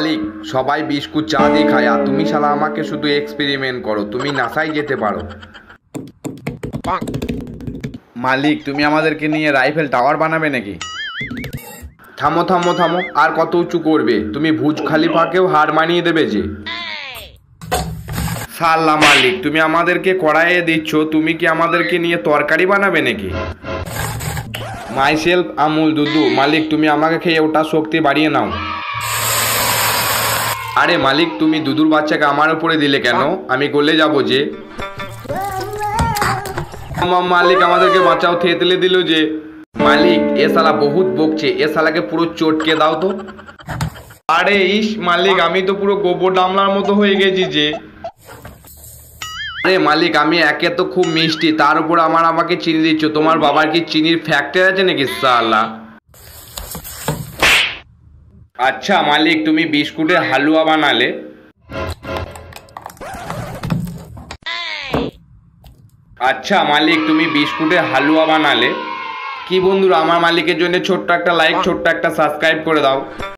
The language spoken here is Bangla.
মালিক, সবাই বিস্কুট চা দিয়ে খায় আর তুমি শালা আমাকে শুধু এক্সপেরিমেন্ট করো। তুমি নাসায় যেতে পারো। মালিক, তুমি আমাদেরকে নিয়ে রাইফেল টাওয়ার বানাবে নাকি? থামো থামো থামো, আর কত উঁচু করবে? তুমি ভুজ খালিফাকেও হার মানিয়ে দেবে যে। শালা মালিক, তুমি আমাদেরকে কড়াইয়ে দিচ্ছ, তুমি কি আমাদেরকে নিয়ে তরকারি বানাবে নাকি? মাইসেলফ আমুল দুদু। মালিক, তুমি আমাকে খেয়ে ওটা শক্তি বাড়িয়ে নাও। আরে মালিক, তুমি দুদুর বাচ্চাকে আমার উপরে দিলে কেন? আমি গলে যাব যে। মালিক, আমাদেরকে বাঁচাও, থেতলে দিল যে। মালিক, এ শালা বহুত বকছে, এ শালাকে পুরো চটকে দাও তো। আরে ইস মালিক, আমি তো পুরো গোবর ডামলার মতো হয়ে গেছি যে। আরে মালিক, আমি একে তো খুব মিষ্টি, তার উপর আমাকে চিনি দিচ্ছ। তোমার বাবার কি চিনির ফ্যাক্টরি আছে নাকি শালা? আচ্ছা মালিক, তুমি বিস্কুটের হালুয়া বানালে। আচ্ছা মালিক, তুমি বিস্কুটের হালুয়া বানালে। কি বন্ধুরা, আমার মালিকের জন্য ছোট্ট একটা লাইক, ছোট্ট একটা সাবস্ক্রাইব করে দাও।